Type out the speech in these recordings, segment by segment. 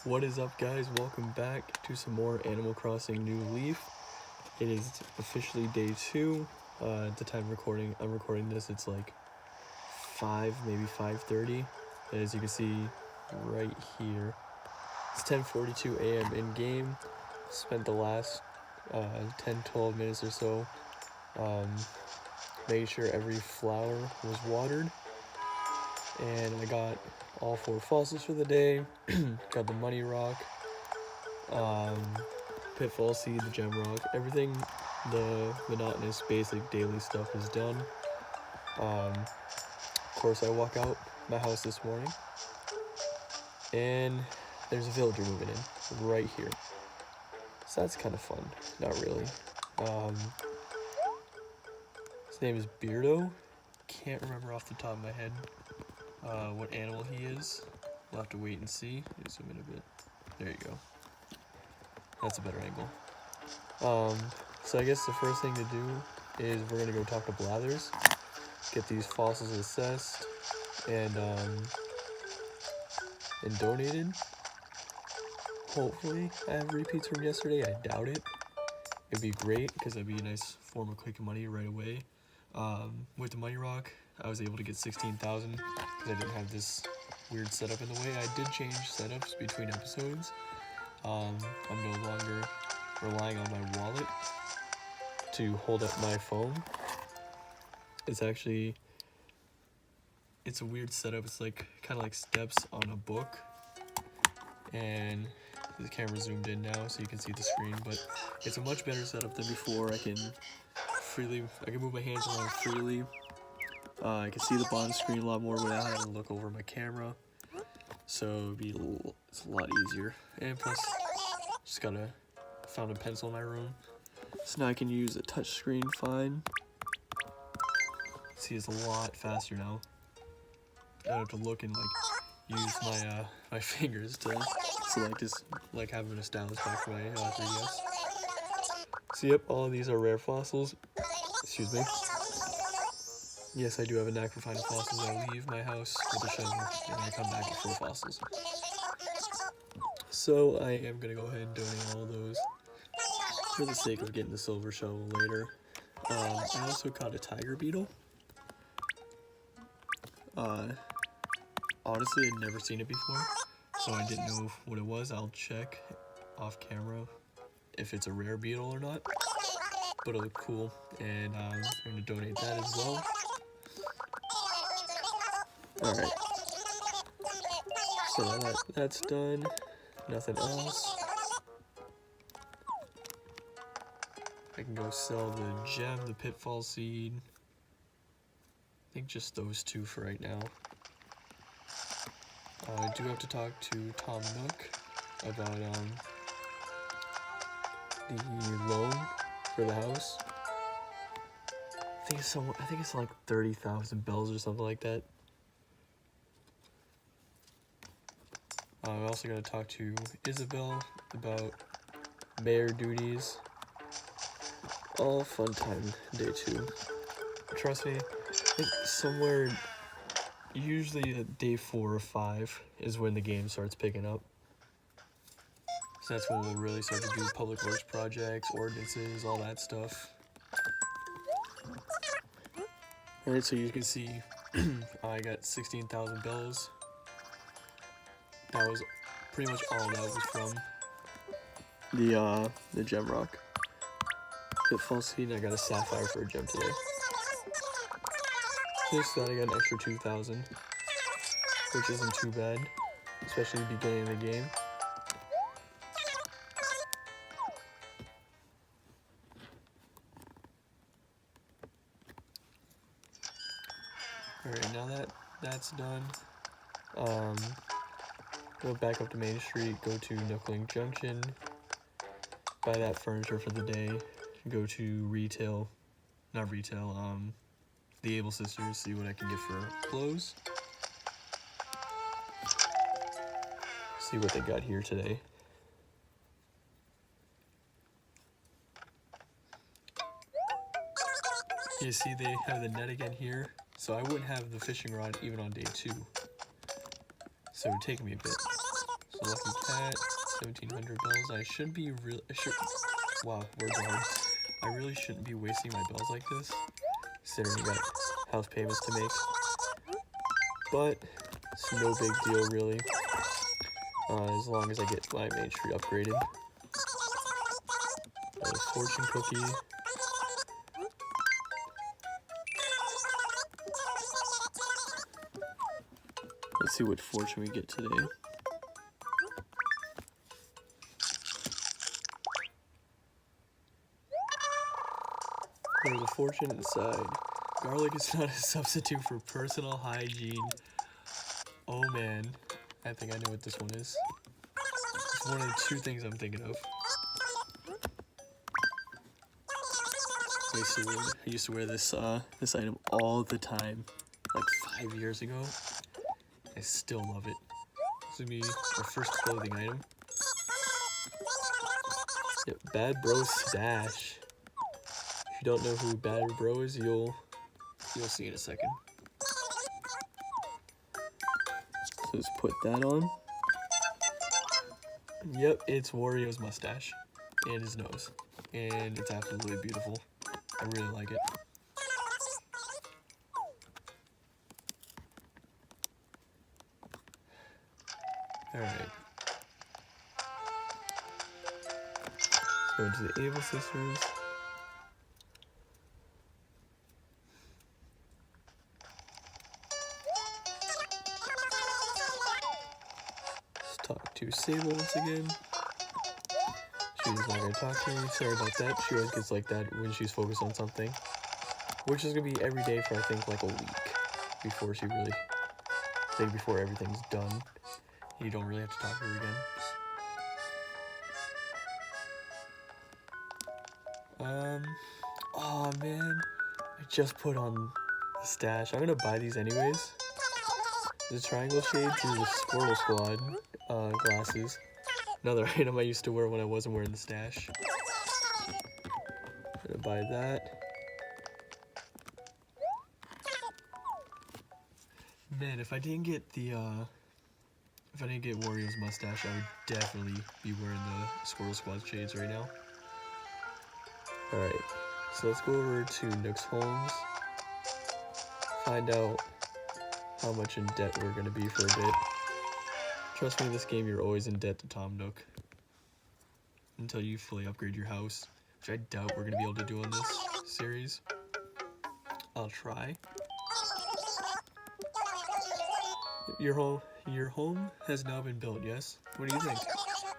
What is up, guys? Welcome back to some more Animal Crossing New Leaf. It is officially day 2. At the time I'm recording this, it's like 5, maybe 5:30. As you can see right here, it's 10:42 a.m. in game. Spent the last 10-12 minutes or so making sure every flower was watered, and I got all 4 fossils for the day. Got the money rock, pitfall seed, the gem rock, everything. The monotonous basic daily stuff is done. Of course, I walk out my house this morning and there's a villager moving in right here, so that's kind of fun. Not really. His name is Beardo. Can't remember off the top of my head what animal he is. We'll have to wait and see. Zoom in a bit. There you go. That's a better angle. So I guess the first thing to do is we're gonna go talk to Blathers, get these fossils assessed and donated. Hopefully I have repeats from yesterday. I doubt it. It'd be great because that'd be a nice form of quick money right away. With the money rock, I was able to get 16,000 because I didn't have this weird setup in the way. I did change setups between episodes. I'm no longer relying on my wallet to hold up my phone. It's a weird setup. It's like kind of like steps on a book, and the camera zoomed in now so you can see the screen, but it's a much better setup than before. I can move my hands around freely. I can see the bottom screen a lot more without having to look over my camera, so it's a lot easier. And plus, just found a pencil in my room, so now I can use a touch screen fine. See, it's a lot faster now. I don't have to look and use my fingers to select this, like having a stylus back for my 3DS. So yep, all of these are rare fossils. Excuse me. Yes, I do have a knack for finding fossils. I leave my house with a shovel and I come back with 4 fossils. So I am gonna go ahead and donate all of those for the sake of getting the silver shovel later. I also caught a tiger beetle. Honestly, I'd never seen it before, so I didn't know what it was. I'll check off camera if it's a rare beetle or not, but it looked cool, and I'm going to donate that as well. Alright, so now that's done, nothing else. I can go sell the gem, the pitfall seed. I think just those 2 for right now. I do have to talk to Tom Nook about the loan for the house. I think it's like 30,000 bells or something like that. I'm also going to talk to Isabel about mayor duties. All fun time, day 2. Trust me, I think somewhere, usually at day 4 or 5 is when the game starts picking up. So that's when we'll really start to do public works projects, ordinances, all that stuff. Alright, so you can see I got 16,000 bells. That was pretty much all that was from the gem rock. Pitfall seed, and I got a sapphire for a gem today. Just that I got an extra 2,000, which isn't too bad, especially at the beginning of the game. Alright, now that's done, go back up to Main Street, go to Nookling Junction, buy that furniture for the day, go to the Able Sisters, see what I can get for clothes. See what they got here today. You see they have the net again here, so I wouldn't have the fishing rod even on day 2. So it would take me a bit. So lucky cat, 1,700 bells. I should be real. Wow, words are hard. I really shouldn't be wasting my bells like this, considering we got house payments to make. But it's no big deal, really. As long as I get my main tree upgraded. A fortune cookie. Let's see what fortune we get today. There's a fortune inside. Garlic is not a substitute for personal hygiene. Oh man, I think I know what this one is. It's one of the two things I'm thinking of. I used to wear this this item all the time, like 5 years ago. I still love it. This would be our first clothing item. Yep, Bad Bro Stash. If you don't know who Bad Bro is, you'll see in a second. So let's put that on. Yep, it's Wario's mustache and his nose, and it's absolutely beautiful. I really like it. Alright. Let's go into the Able Sisters. Let's talk to Sable once again. She was not gonna talk to me. Sorry about that. She always gets like that when she's focused on something. Which is gonna be every day for I think like a week before she really, before everything's done. You don't really have to talk to her again. Oh man, I just put on the stash. I'm gonna buy these anyways. The triangle shades and the Squirtle Squad glasses. Another item I used to wear when I wasn't wearing the stash. I'm gonna buy that. Man, if I didn't get Wario's mustache, I would definitely be wearing the Squirtle Squad shades right now. Alright, so let's go over to Nook's Homes. Find out how much in debt we're gonna be for a bit. Trust me, in this game you're always in debt to Tom Nook. Until you fully upgrade your house, which I doubt we're gonna be able to do on this series. I'll try. Your home has now been built, yes? What do you think?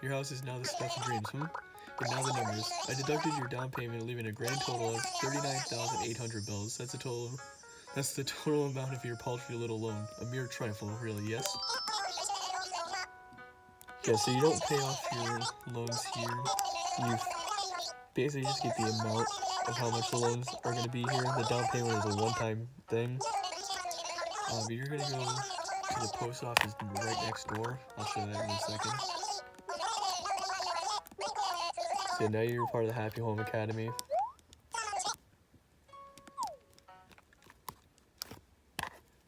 Your house is now the stuff of dreams, And now the numbers. I deducted your down payment, leaving a grand total of 39,800 bells. That's the total amount of your paltry little loan. A mere trifle, really, yes? Yeah, so you don't pay off your loans here. You basically just get the amount of how much the loans are going to be here. The down payment is a one-time thing. But you're going to go to the post office right next door. I'll show that in a second. So now you're part of the Happy Home Academy.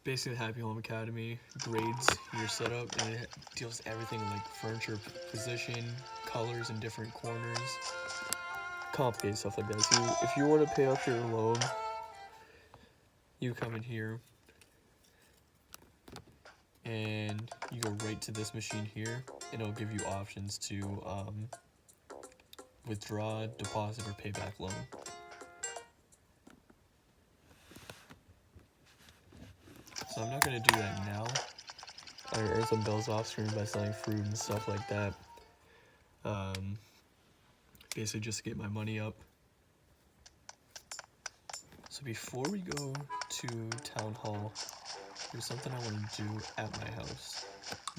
Basically, the Happy Home Academy grades your setup, and it deals with everything like furniture position, colors in different corners, complicated stuff like that. So if you want to pay off your loan, you come in here, and you go right to this machine here, and it'll give you options to withdraw, deposit, or pay back loan. So I'm not going to do that now. I earn some bells off screen by selling fruit and stuff like that. Basically just to get my money up. So before we go to Town Hall, there's something I want to do at my house.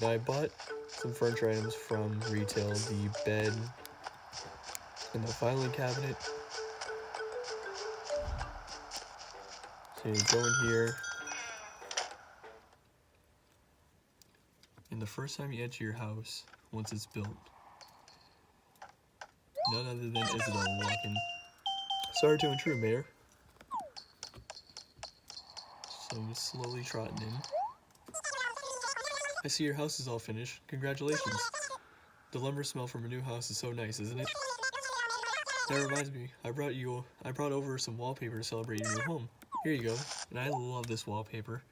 Now I bought some furniture items from retail, the bed and the filing cabinet. So you go in here. And the first time you enter your house, once it's built, none other than Isabel will walk in. Sorry to intrude, Mayor. So I'm slowly trotting in. I see your house is all finished. Congratulations. The lumber smell from a new house is so nice, isn't it? That reminds me, I brought over some wallpaper to celebrate your new home. Here you go. And I love this wallpaper.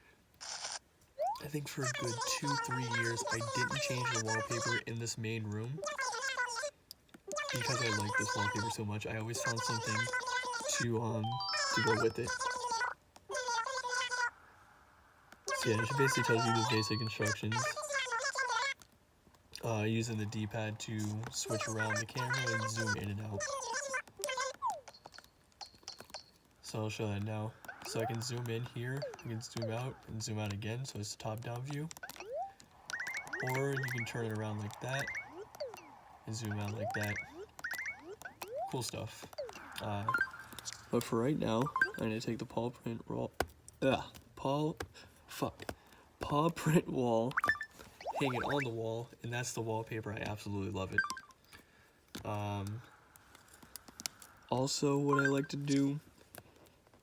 I think for a good 2-3 years I didn't change the wallpaper in this main room because I like this wallpaper so much. I always found something to go with it. So yeah, it basically tells you the basic instructions. Using the D-pad to switch around the camera and zoom in and out. So I'll show that now. So I can zoom in here, I can zoom out and zoom out again, so it's a top-down view. Or you can turn it around like that and zoom out like that. Cool stuff. But for right now, I'm gonna take the paw print wall, hang it on the wall, and that's the wallpaper. I absolutely love it. Also, what I like to do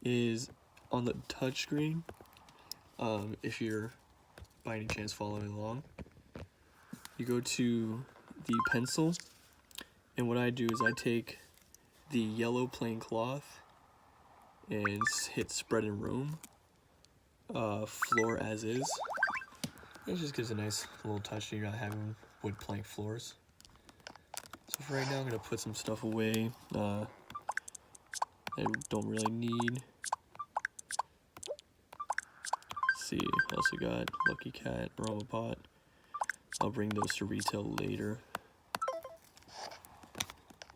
is on the touchscreen, if you're by any chance following along, you go to the pencil, and what I do is I take the yellow plain cloth and hit spread in room, floor as is. It just gives a nice little touch to you're not having wood plank floors. So for right now, I'm gonna put some stuff away I don't really need. Let's see, also got Lucky Cat, Aroma Pot. I'll bring those to retail later.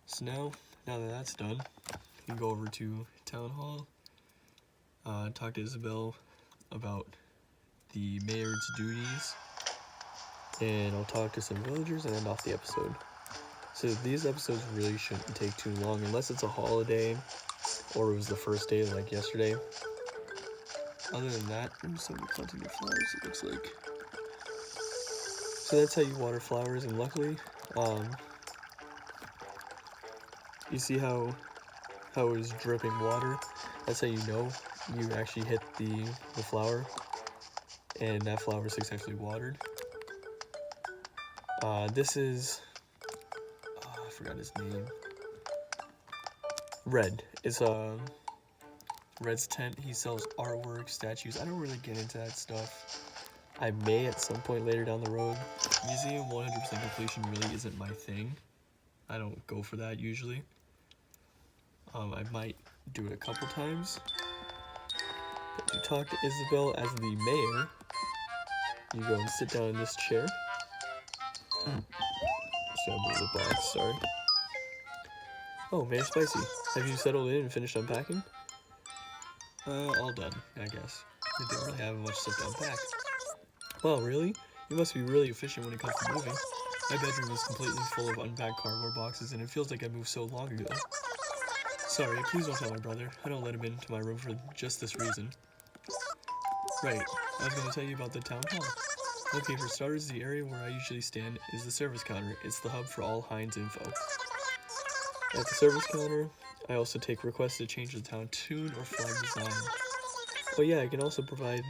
So now that that's done, you can go over to Town Hall, talk to Isabel about the mayor's duties, and I'll talk to some villagers and end off the episode. So these episodes really shouldn't take too long unless it's a holiday or it was the first day like yesterday. Other than that, somebody planting their flowers, it looks like. So that's how you water flowers, and luckily, you see how it was dripping water? That's how you know you actually hit the flower, and that flower is successfully watered. This is, I forgot his name. Red. It's Red's tent. He sells artwork, statues. I don't really get into that stuff. I may at some point later down the road. Museum 100% completion really isn't my thing. I don't go for that usually. I might do it a couple times. But to talk to Isabel as the mayor, you go and sit down in this chair. So I move the box, sorry. Oh, Mayor Spicy, have you settled in and finished unpacking? All done, I guess. I didn't really have much stuff to unpack. Wow, really? You must be really efficient when it comes to moving. My bedroom is completely full of unpacked cardboard boxes, and it feels like I moved so long ago. Sorry, please don't tell my brother. I don't let him into my room for just this reason. Right, I was going to tell you about the town hall. Okay, for starters, the area where I usually stand is the service counter. It's the hub for all Heinz info. At the service counter, I also take requests to change the town tune or flag design. Oh yeah, I can also provide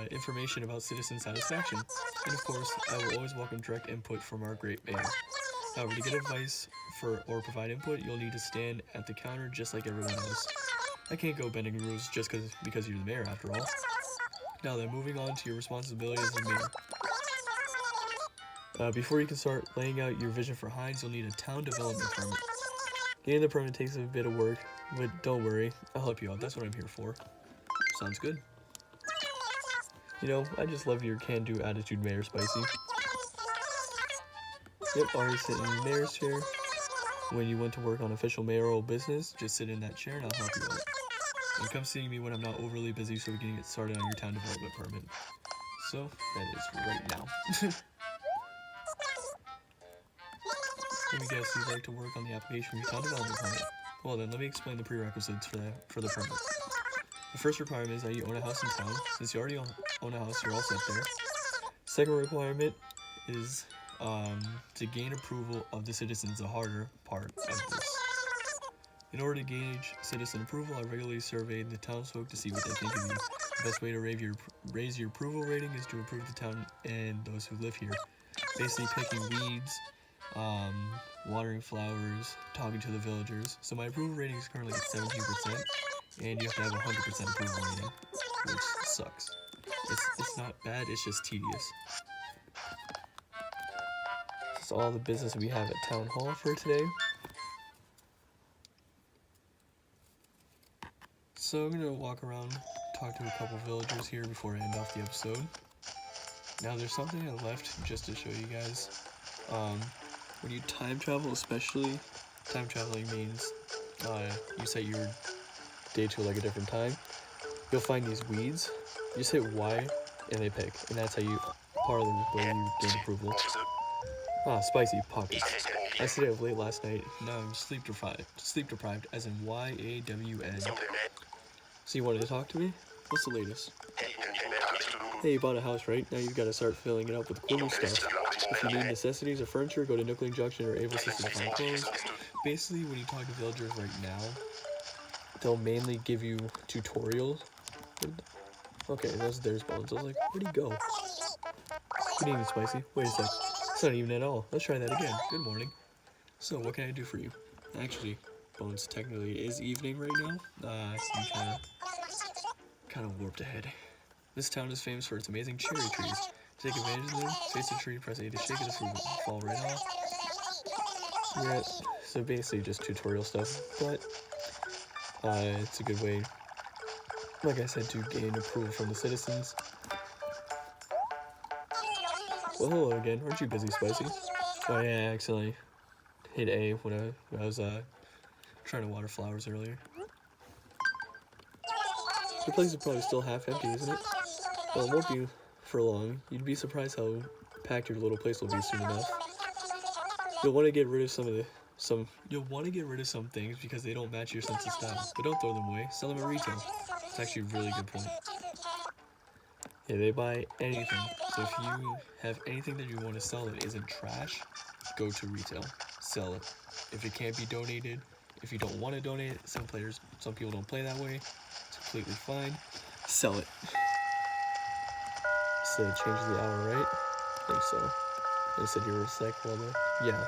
information about citizen satisfaction. And of course, I will always welcome direct input from our great mayor. However, to get advice or provide input, you'll need to stand at the counter just like everyone else. I can't go bending rules just because you're the mayor after all. Now then, moving on to your responsibility as the mayor. Before you can start laying out your vision for Heinz, you'll need a town development permit. Getting the permit takes a bit of work, but don't worry, I'll help you out. That's what I'm here for. Sounds good. You know, I just love your can-do attitude, Mayor Spicy. Yep, already sitting in the mayor's chair. When you want to work on official mayoral business, just sit in that chair and I'll help you out. And come see me when I'm not overly busy so we can get started on your town development permit. So, that is right now. Let me guess, you'd like to work on the application for your town development permit. Well then, let me explain the prerequisites for the permit. The first requirement is that you own a house in town. Since you already own a house, you're all set there. Second requirement is to gain approval of the citizens, the harder part of this. In order to gauge citizen approval, I regularly survey the townsfolk to see what they think of you. The best way to raise your approval rating is to approve the town and those who live here. Basically picking weeds, watering flowers, talking to the villagers. So my approval rating is currently at 17%, and you have to have 100% approval rating, which sucks. It's not bad, it's just tedious. That's all the business we have at Town Hall for today. So I'm gonna walk around, talk to a couple villagers here before I end off the episode. Now there's something I left just to show you guys. When you time travel, especially, time traveling means you set your day to like a different time. You'll find these weeds. You just hit Y and they pick, and that's how you part of the way you gain approval. Ah, spicy pockets. I stayed up late last night. Now I'm sleep deprived, as in YAWN. So you wanted to talk to me? What's the latest? Hey, you bought a house, right? Now you've got to start filling it up with cool stuff. If you need necessities or furniture, go to Nuclear Junction or Able System to find clothes. Basically, when you talk to villagers right now, they'll mainly give you tutorials. Okay, there's Bones. I was like, where'd he go? Good evening, Spicy. Wait a sec. It's not even at all. Let's try that again. Good morning. So, what can I do for you? Actually, Bones technically is evening right now. You kind of warped ahead. This town is famous for its amazing cherry trees. To take advantage of them, face the tree, press A to shake it, the fruit will fall right off. Yeah, so basically just tutorial stuff, but it's a good way, like I said, to gain approval from the citizens. Well, hello again. Aren't you busy, Spicy? Oh yeah, I accidentally hit A when I was trying to water flowers earlier. The place is probably still half empty, isn't it? Well, it won't be for long. You'd be surprised how packed your little place will be soon enough. You'll want to get rid of some things because they don't match your sense of style. But don't throw them away. Sell them at retail. It's actually a really good point. Yeah, they buy anything. So if you have anything that you want to sell that isn't trash, go to retail. Sell it. If it can't be donated, if you don't want to donate it, some people don't play that way. It's completely fine. Sell it. So it changes the hour, right? I think so. I said you were a sec, well then. Yeah.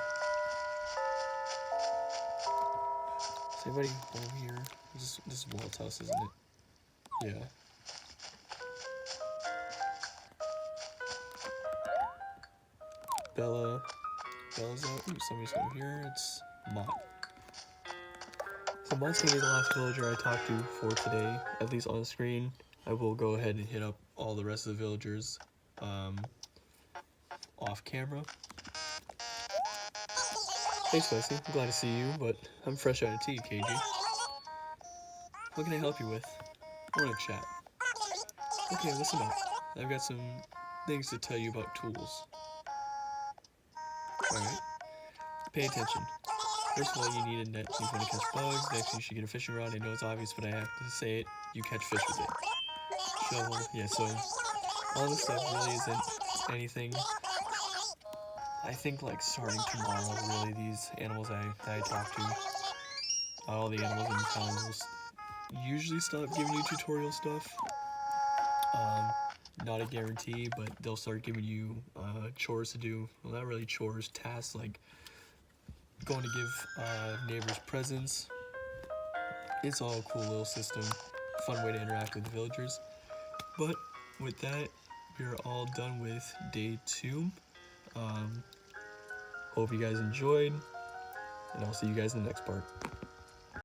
Is anybody home here? This is Walt's house, isn't it? Yeah. Bella's out. Ooh, somebody's home here. It's Mott. So Mott's gonna be the last villager I talked to for today, at least on screen. I will go ahead and hit up all the rest of the villagers off camera. Hey Spicy, I'm glad to see you, but I'm fresh out of tea, KG. What can I help you with? I want to chat. Okay, listen up. I've got some things to tell you about tools. Alright. Pay attention. First of all, you need a net if you want to catch bugs. Next, you should get a fishing rod. I know it's obvious, but I have to say it. You catch fish with it. Shovel. Yeah, so all this stuff really isn't anything. I think like starting tomorrow, really, these animals that I talk to, all the animals in town will usually stop giving you tutorial stuff. Not a guarantee, but they'll start giving you chores to do. Well, not really chores, tasks like going to give neighbors presents. It's all a cool little system, fun way to interact with the villagers. But with that, we're all done with day 2. Hope you guys enjoyed, and I'll see you guys in the next part.